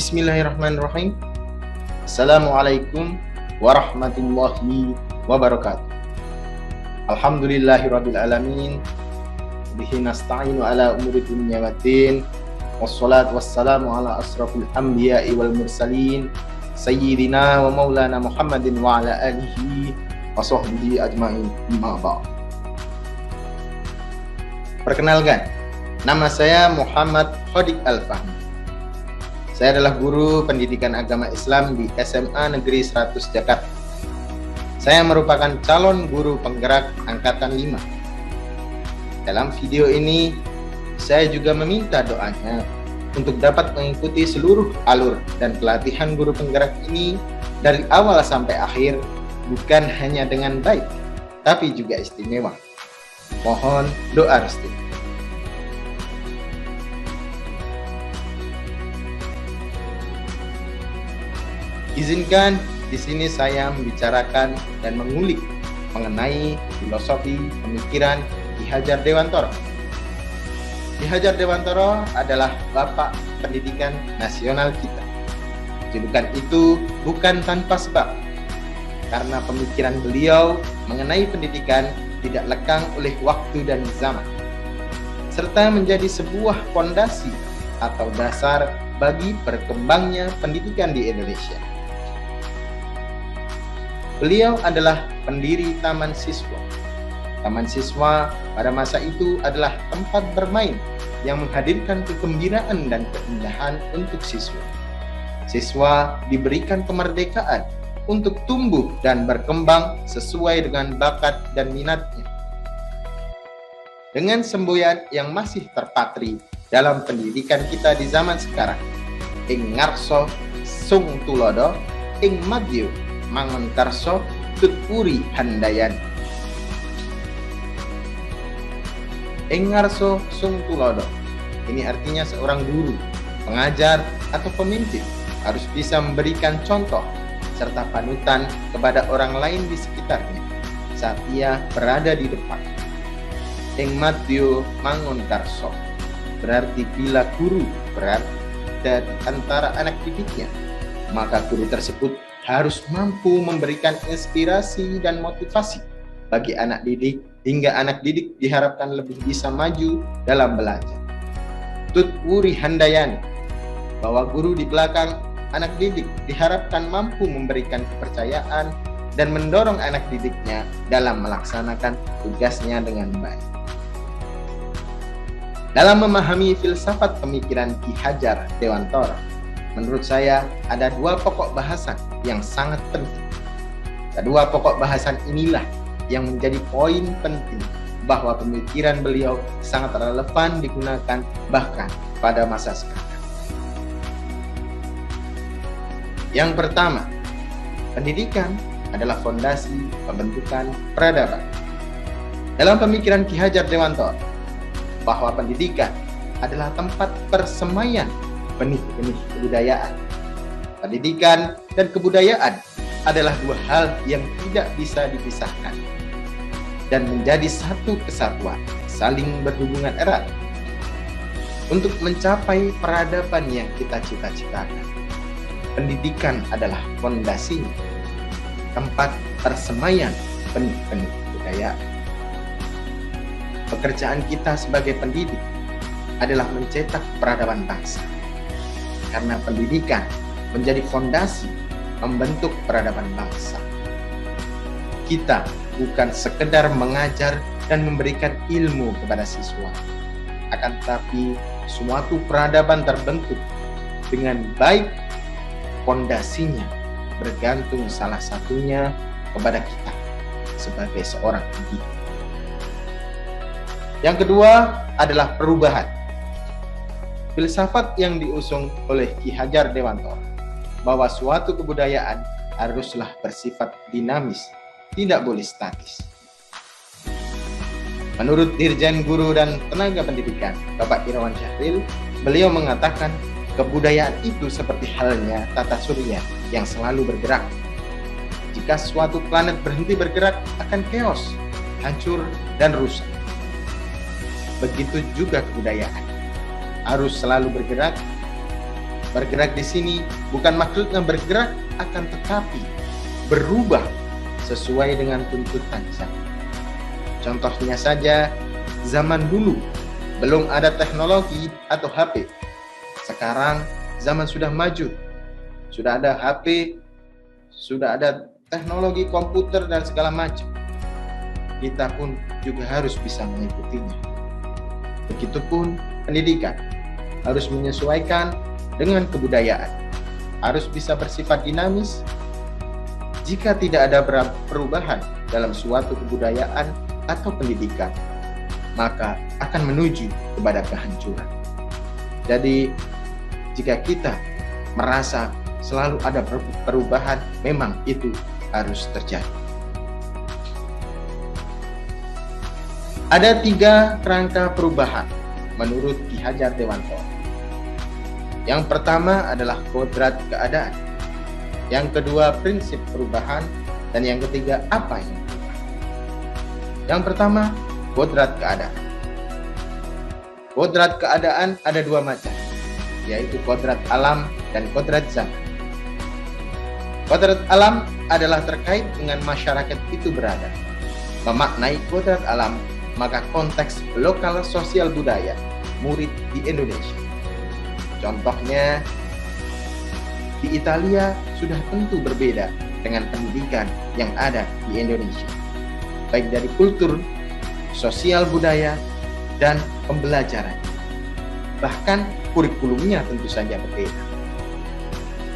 Bismillahirrahmanirrahim. Assalamualaikum warahmatullahi wabarakatuh. Alhamdulillahirabbil alamin. Bihi nasta'inu ala umuri dunya waddin. Wassalatu wassalamu ala asrafil anbiya'i wal mursalin sayyidina wa maulana Muhammadin wa ala alihi wa sahbihi ajma'in. Amma ba'd. Perkenalkan, nama saya Muhammad Khodik Al-Fahmi. Saya adalah guru pendidikan agama Islam di SMA Negeri 100 Jakarta. Saya merupakan calon guru penggerak Angkatan 5. Dalam video ini, saya juga meminta doanya untuk dapat mengikuti seluruh alur dan pelatihan guru penggerak ini dari awal sampai akhir, bukan hanya dengan baik, tapi juga istimewa. Mohon doa restu. Izinkan di sini saya membicarakan dan mengulik mengenai filosofi pemikiran Ki Hajar Dewantara. Ki Hajar Dewantara adalah Bapak Pendidikan Nasional kita. Julukan itu bukan tanpa sebab, karena pemikiran beliau mengenai pendidikan tidak lekang oleh waktu dan zaman, serta menjadi sebuah fondasi atau dasar bagi berkembangnya pendidikan di Indonesia. Beliau adalah pendiri Taman Siswa. Taman Siswa pada masa itu adalah tempat bermain yang menghadirkan kegembiraan dan keindahan untuk siswa. Siswa diberikan kemerdekaan untuk tumbuh dan berkembang sesuai dengan bakat dan minatnya. Dengan semboyan yang masih terpatri dalam pendidikan kita di zaman sekarang, ing ngarso sung tulodo, ing madyo mangun karso tutpuri handayan. Ing ngarso sung tulodo, ini artinya seorang guru, pengajar, atau pemimpin harus bisa memberikan contoh serta panutan kepada orang lain di sekitarnya saat ia berada di depan. Ing madyo mangun karso, berarti bila guru berada di antara anak didiknya, maka guru tersebut harus mampu memberikan inspirasi dan motivasi bagi anak didik, hingga anak didik diharapkan lebih bisa maju dalam belajar. Tutwuri handayani, bahwa guru di belakang anak didik diharapkan mampu memberikan kepercayaan dan mendorong anak didiknya dalam melaksanakan tugasnya dengan baik. Dalam memahami filsafat pemikiran Ki Hajar Dewantara, menurut saya ada dua pokok bahasan yang sangat penting. Kedua pokok bahasan inilah yang menjadi poin penting bahwa pemikiran beliau sangat relevan digunakan bahkan pada masa sekarang. Yang pertama, pendidikan adalah fondasi pembentukan peradaban. Dalam pemikiran Ki Hajar Dewantara, bahwa pendidikan adalah tempat persemaian benih-benih kebudayaan. Pendidikan dan kebudayaan adalah dua hal yang tidak bisa dipisahkan dan menjadi satu kesatuan, saling berhubungan erat. Untuk mencapai peradaban yang kita cita-citakan, pendidikan adalah fondasinya, tempat persemaian benih-benih kebudayaan. Pekerjaan kita sebagai pendidik adalah mencetak peradaban bangsa, karena pendidikan menjadi fondasi membentuk peradaban bangsa. Kita bukan sekedar mengajar dan memberikan ilmu kepada siswa, akan tetapi suatu peradaban terbentuk dengan baik. Fondasinya bergantung salah satunya kepada kita sebagai seorang pendidik. Yang kedua adalah perubahan. Filsafat yang diusung oleh Ki Hajar Dewantara bahwa suatu kebudayaan haruslah bersifat dinamis, tidak boleh statis. Menurut Dirjen Guru dan Tenaga Pendidikan, Bapak Irawan Syahril, beliau mengatakan kebudayaan itu seperti halnya tata surya yang selalu bergerak. Jika suatu planet berhenti bergerak, akan chaos, hancur, dan rusak. Begitu juga kebudayaan harus selalu bergerak, Bergerak di sini bukan maksudnya bergerak, akan tetapi berubah sesuai dengan tuntutan zaman. Contohnya saja, zaman dulu belum ada teknologi atau HP. Sekarang zaman sudah maju, sudah ada HP, sudah ada teknologi komputer dan segala macam. Kita pun juga harus bisa mengikutinya. Begitupun pendidikan harus menyesuaikan dengan kebudayaan, harus bisa bersifat dinamis. Jika tidak ada perubahan dalam suatu kebudayaan atau pendidikan, maka akan menuju kepada kehancuran. Jadi, jika kita merasa selalu ada perubahan, memang itu harus terjadi. Ada 3 kerangka perubahan menurut Ki Hajar Dewantara. Yang pertama adalah kodrat keadaan. Yang kedua, prinsip perubahan. Dan yang ketiga, apa yang berubah. Yang pertama, kodrat keadaan. Kodrat keadaan ada 2 macam, yaitu kodrat alam dan kodrat zaman. Kodrat alam adalah terkait dengan masyarakat itu berada. Memaknai kodrat alam, maka konteks lokal sosial budaya murid di Indonesia. Contohnya, di Italia sudah tentu berbeda dengan pendidikan yang ada di Indonesia, baik dari kultur, sosial budaya, dan pembelajaran. Bahkan kurikulumnya tentu saja berbeda.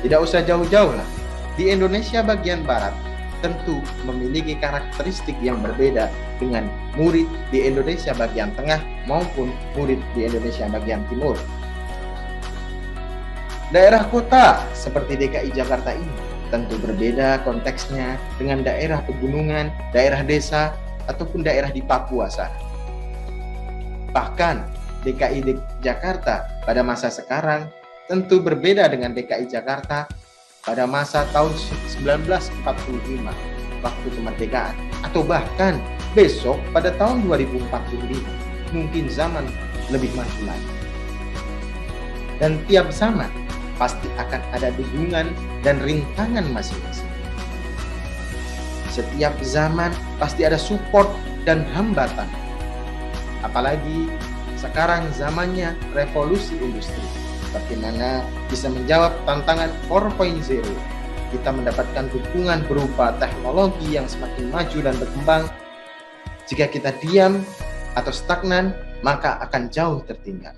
Tidak usah jauh-jauh lah, di Indonesia bagian barat tentu memiliki karakteristik yang berbeda dengan murid di Indonesia bagian tengah maupun murid di Indonesia bagian timur. Daerah kota seperti DKI Jakarta ini tentu berbeda konteksnya dengan daerah pegunungan, daerah desa, ataupun daerah di Papua sana. Bahkan DKI Jakarta pada masa sekarang tentu berbeda dengan DKI Jakarta pada masa tahun 1945 waktu kemerdekaan, atau bahkan besok pada tahun 2045, mungkin zaman lebih maju lagi. Dan tiap zaman pasti akan ada dukungan dan rintangan masing-masing. Setiap zaman pasti ada support dan hambatan. Apalagi sekarang zamannya revolusi industri. Bagaimana bisa menjawab tantangan 4.0? Kita mendapatkan dukungan berupa teknologi yang semakin maju dan berkembang. Jika kita diam atau stagnan, maka akan jauh tertinggal.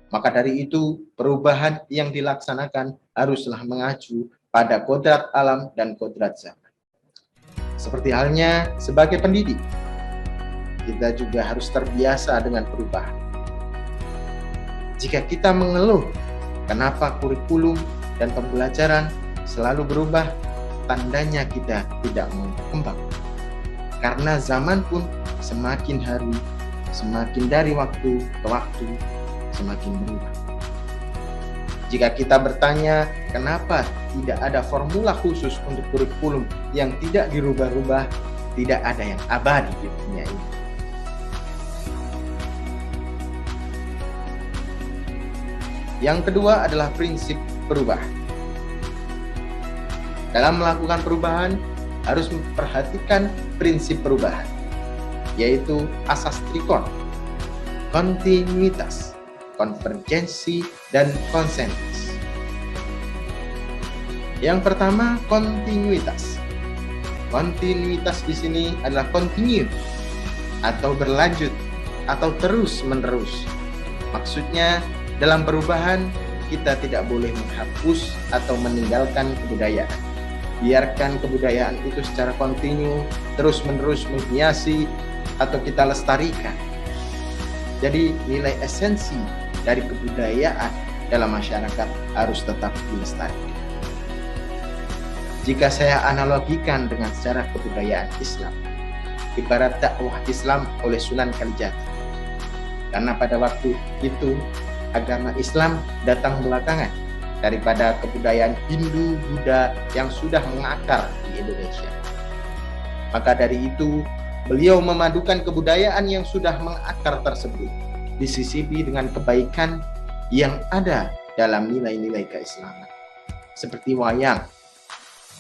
Maka dari itu, perubahan yang dilaksanakan haruslah mengacu pada kodrat alam dan kodrat zaman. Seperti halnya sebagai pendidik, kita juga harus terbiasa dengan perubahan. Jika kita mengeluh kenapa kurikulum dan pembelajaran selalu berubah, tandanya kita tidak mau berkembang. Karena zaman pun semakin hari, semakin dari waktu ke waktu, semakin berubah. Jika kita bertanya kenapa tidak ada formula khusus untuk kurikulum yang tidak dirubah-rubah, tidak ada yang abadi di dunia ini. Yang kedua adalah prinsip perubahan. Dalam melakukan perubahan harus memperhatikan prinsip perubahan, yaitu asas trikon, kontinuitas, konvergensi, dan konsensus. Yang pertama, kontinuitas. Kontinuitas di sini adalah continue atau berlanjut atau terus-menerus. Maksudnya, dalam perubahan kita tidak boleh menghapus atau meninggalkan kebudayaan. Biarkan kebudayaan itu secara kontinu, terus-menerus menghiasi atau kita lestarikan. Jadi nilai esensi dari kebudayaan dalam masyarakat harus tetap dilestarikan. Jika saya analogikan dengan sejarah kebudayaan Islam, ibarat dakwah Islam oleh Sunan Kalijaga. Karena pada waktu itu agama Islam datang belakangan daripada kebudayaan Hindu, Buddha yang sudah mengakar di Indonesia. Maka dari itu, beliau memadukan kebudayaan yang sudah mengakar tersebut, disisipi dengan kebaikan yang ada dalam nilai-nilai keislaman. Seperti wayang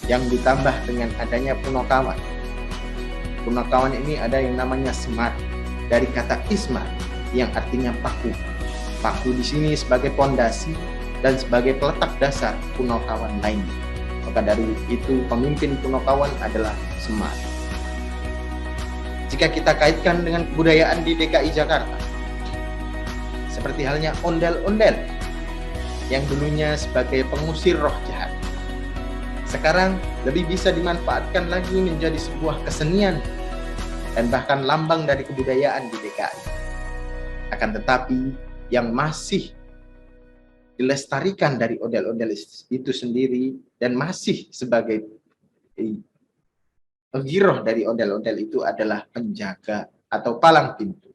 yang ditambah dengan adanya punokawan. Punokawan ini ada yang namanya semar dari kata ismar yang artinya paku. Paku di sini sebagai pondasi dan sebagai peletak dasar punokawan lainnya. Maka dari itu pemimpin punokawan adalah semar. Jika kita kaitkan dengan kebudayaan di DKI Jakarta, seperti halnya ondel-ondel yang dulunya sebagai pengusir roh jahat, sekarang lebih bisa dimanfaatkan lagi menjadi sebuah kesenian dan bahkan lambang dari kebudayaan di DKI. Akan tetapi yang masih dilestarikan dari ondel-ondel itu sendiri dan masih sebagai giroh dari ondel-ondel itu adalah penjaga atau palang pintu.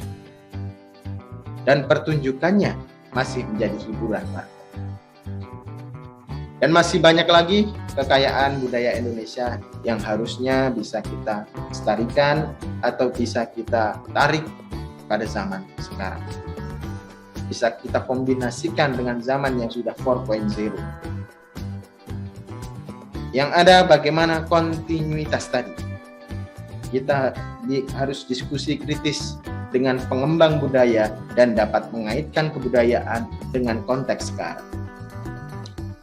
Dan pertunjukannya masih menjadi hiburan warga. Dan masih banyak lagi kekayaan budaya Indonesia yang harusnya bisa kita lestarikan atau bisa kita tarik pada zaman sekarang. Bisa kita kombinasikan dengan zaman yang sudah 4.0. Yang ada bagaimana kontinuitas tadi. Kita harus diskusi kritis dengan pengembang budaya dan dapat mengaitkan kebudayaan dengan konteks sekarang.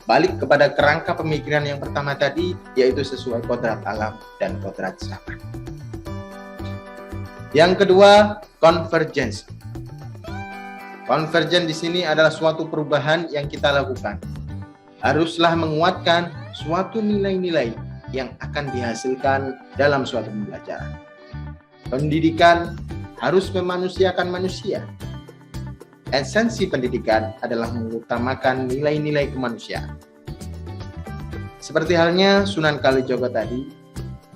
Balik kepada kerangka pemikiran yang pertama tadi, yaitu sesuai kodrat alam dan kodrat zaman. Yang kedua, konvergensi. Konvergen di sini adalah suatu perubahan yang kita lakukan. Haruslah menguatkan suatu nilai-nilai yang akan dihasilkan dalam suatu pembelajaran. Pendidikan harus memanusiakan manusia. Esensi pendidikan adalah mengutamakan nilai-nilai kemanusiaan. Seperti halnya Sunan Kalijogo tadi,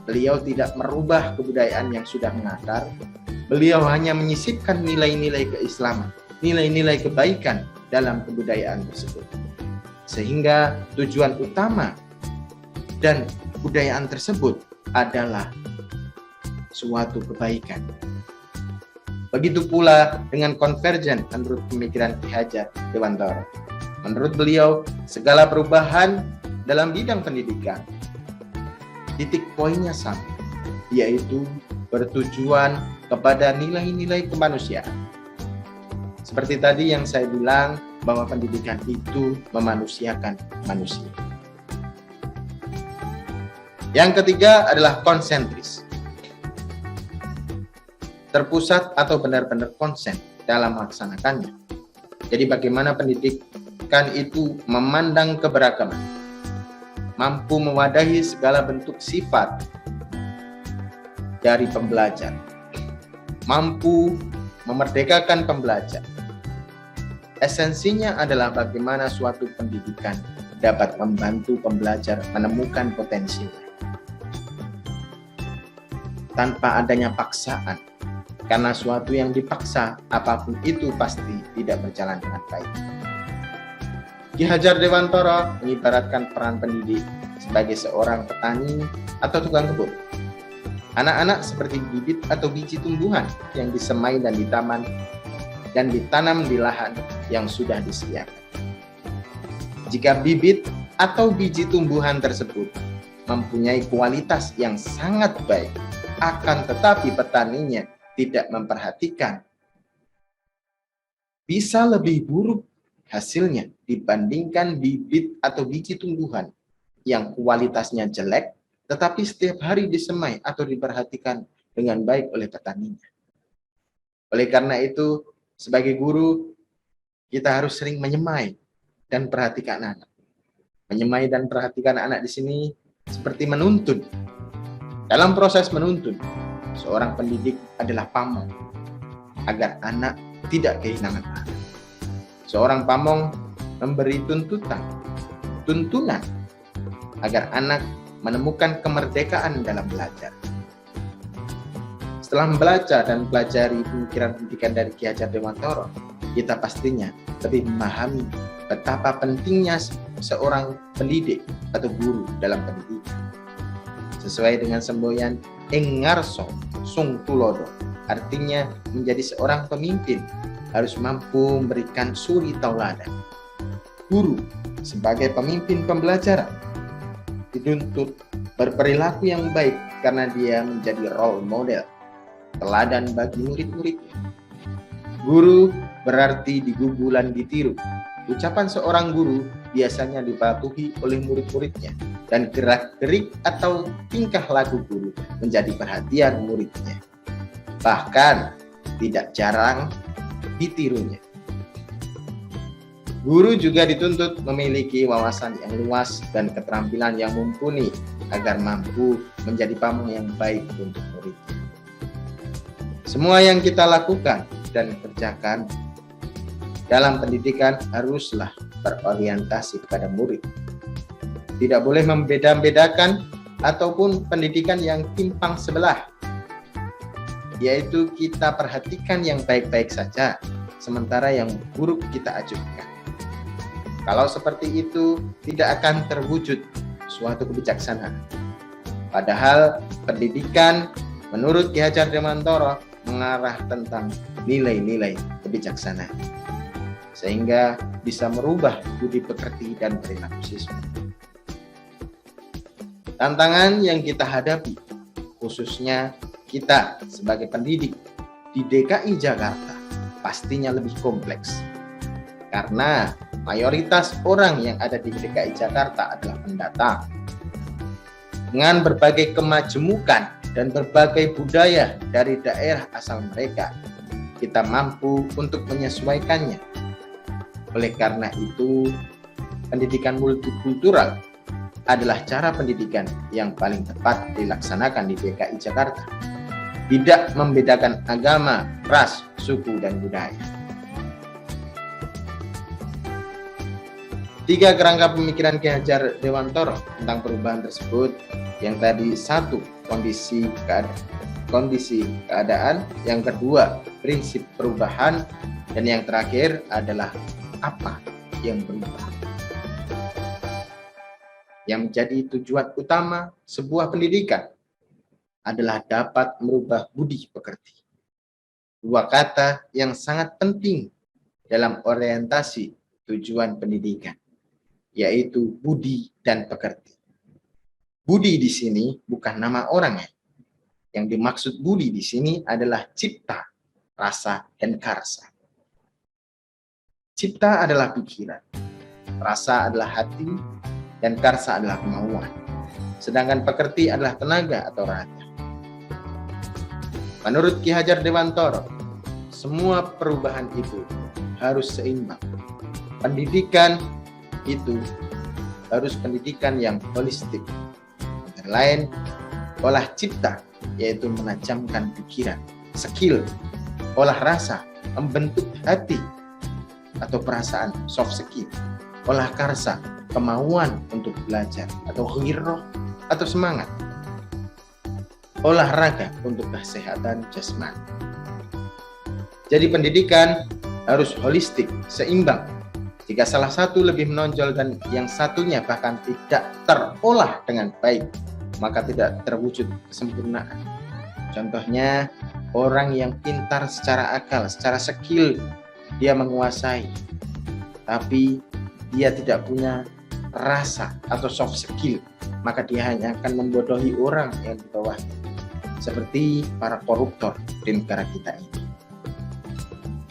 beliau tidak merubah kebudayaan yang sudah mengakar. Beliau hanya menyisipkan nilai-nilai keislaman, nilai-nilai kebaikan dalam kebudayaan tersebut. Sehingga tujuan utama dan kebudayaan tersebut adalah suatu kebaikan. Begitu pula dengan konvergen menurut pemikiran Ki Hajar Dewantara. Menurut beliau, segala perubahan dalam bidang pendidikan titik poinnya sama, yaitu bertujuan kepada nilai-nilai kemanusiaan. Seperti tadi yang saya bilang, bahwa pendidikan itu memanusiakan manusia. Yang ketiga adalah konsentris. Terpusat atau benar-benar konsen dalam melaksanakannya. Jadi bagaimana pendidikan itu memandang keberagaman, mampu mewadahi segala bentuk sifat dari pembelajar, mampu memerdekakan pembelajar. Esensinya adalah bagaimana suatu pendidikan dapat membantu pembelajar menemukan potensinya tanpa adanya paksaan. Karena suatu yang dipaksa, apapun itu pasti tidak berjalan dengan baik. Ki Hajar Dewantara mengibaratkan peran pendidik sebagai seorang petani atau tukang kebun. Anak-anak seperti bibit atau biji tumbuhan yang disemai dan ditaman dan ditanam di lahan yang sudah disediakan. Jika bibit atau biji tumbuhan tersebut mempunyai kualitas yang sangat baik, akan tetapi petaninya tidak memperhatikan, bisa lebih buruk hasilnya dibandingkan bibit atau biji tumbuhan yang kualitasnya jelek, tetapi setiap hari disemai atau diperhatikan dengan baik oleh petaninya. Oleh karena itu, sebagai guru, kita harus sering menyemai dan perhatikan anak. Menyemai dan perhatikan anak di sini seperti menuntun. Dalam proses menuntun, seorang pendidik adalah pamong agar anak tidak kehilangan arah. Seorang pamong memberi tuntunan agar anak menemukan kemerdekaan dalam belajar. Setelah membaca dan pelajari pemikiran pendidikan dari Ki Hajar Dewantara, kita pastinya lebih memahami betapa pentingnya seorang pendidik atau guru dalam pendidikan. Sesuai dengan semboyan ing ngarsa sung tulodo, artinya menjadi seorang pemimpin harus mampu memberikan suri tauladan. Guru sebagai pemimpin pembelajaran dituntut berperilaku yang baik karena dia menjadi role model, teladan bagi murid-muridnya. Guru berarti digugulan ditiru. Ucapan seorang guru biasanya dipatuhi oleh murid-muridnya, dan gerak-gerik atau tingkah laku guru menjadi perhatian muridnya. Bahkan tidak jarang ditirunya. Guru juga dituntut memiliki wawasan yang luas dan keterampilan yang mumpuni agar mampu menjadi pamong yang baik untuk muridnya. Semua yang kita lakukan dan kerjakan dalam pendidikan haruslah berorientasi kepada murid. Tidak boleh membeda-bedakan ataupun pendidikan yang timpang sebelah, yaitu kita perhatikan yang baik-baik saja, sementara yang buruk kita acuhkan. Kalau seperti itu, tidak akan terwujud suatu kebijaksanaan. Padahal pendidikan menurut Ki Hajar Dewantara mengarah tentang nilai-nilai kebijaksanaan, sehingga bisa merubah budi pekerti dan perilaku siswa. Tantangan yang kita hadapi, khususnya kita sebagai pendidik di DKI Jakarta, pastinya lebih kompleks. Karena mayoritas orang yang ada di DKI Jakarta adalah pendatang. Dengan berbagai kemajemukan dan berbagai budaya dari daerah asal mereka, kita mampu untuk menyesuaikannya. Oleh karena itu, pendidikan multikultural adalah cara pendidikan yang paling tepat dilaksanakan di DKI Jakarta. Tidak membedakan agama, ras, suku, dan budaya. 3 kerangka pemikiran Ki Hajar Dewantara tentang perubahan tersebut, yang tadi 1, kondisi keadaan, yang kedua prinsip perubahan, dan yang terakhir adalah apa yang berubah. Yang menjadi tujuan utama sebuah pendidikan adalah dapat merubah budi pekerti. 2 kata yang sangat penting dalam orientasi tujuan pendidikan, yaitu budi dan pekerti. Budi di sini bukan nama orang ya. Yang dimaksud budi di sini adalah cipta, rasa, dan karsa. Cipta adalah pikiran, rasa adalah hati, dan karsa adalah kemauan. Sedangkan pekerti adalah tenaga atau raga. Menurut Ki Hajar Dewantara, semua perubahan itu harus seimbang. Pendidikan itu harus pendidikan yang holistik. Antara lain, olah cipta, yaitu menajamkan pikiran, skill, olah rasa, membentuk hati atau perasaan, soft skill, olah karsa, kemauan untuk belajar atau ghirah atau semangat, olahraga untuk kesehatan jasmani. Jadi pendidikan harus holistik, seimbang. Jika salah satu lebih menonjol dan yang satunya bahkan tidak terolah dengan baik, maka tidak terwujud kesempurnaan. Contohnya, orang yang pintar secara akal, secara skill, dia menguasai, tapi dia tidak punya rasa atau soft skill, maka dia hanya akan membodohi orang yang di bawahnya, seperti para koruptor di negara kita ini.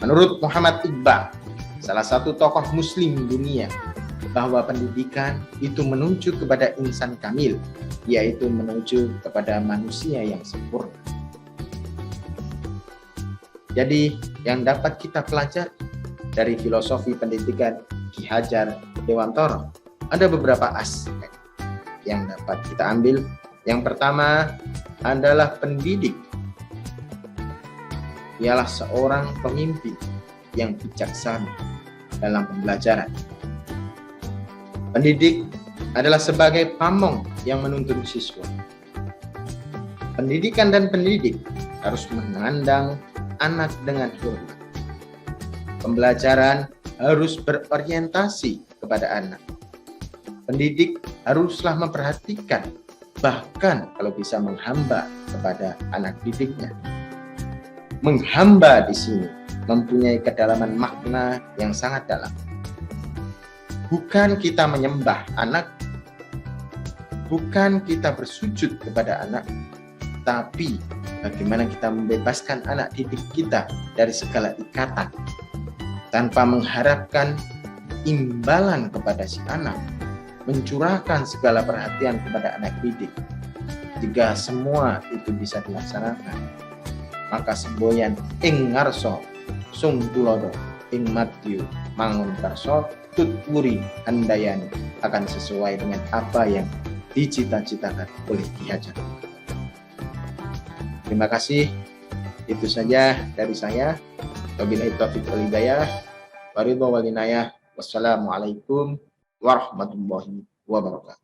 Menurut Muhammad Iqbal, salah satu tokoh muslim dunia, bahwa pendidikan itu menuju kepada insan kamil, yaitu menuju kepada manusia yang sempurna. Jadi yang dapat kita pelajari dari filosofi pendidikan Ki Hajar Dewantara, ada beberapa aspek yang dapat kita ambil. Yang pertama adalah pendidik ialah seorang pemimpin yang bijaksana dalam pembelajaran. Pendidik adalah sebagai pamong yang menuntun siswa. Pendidikan dan pendidik harus memandang anak dengan hormat. Pembelajaran harus berorientasi kepada anak. Pendidik haruslah memperhatikan, bahkan kalau bisa menghamba kepada anak didiknya. Menghamba di sini mempunyai kedalaman makna yang sangat dalam. bukan kita menyembah anak, bukan kita bersujud kepada anak, tapi bagaimana kita membebaskan anak didik kita dari segala ikatan tanpa mengharapkan imbalan kepada si anak, mencurahkan segala perhatian kepada anak didik. Jika semua itu bisa dilaksanakan, maka semboyan ing ngarso sung tulodo ing madyu mangun karso tutwuri handayani akan sesuai dengan apa yang dicita-citakan oleh Ki Hajar. Terima kasih. Itu saja dari saya. Wabillahi taufiq wal hidayah. Waridho wal inayah. Wassalamualaikum warahmatullahi wabarakatuh.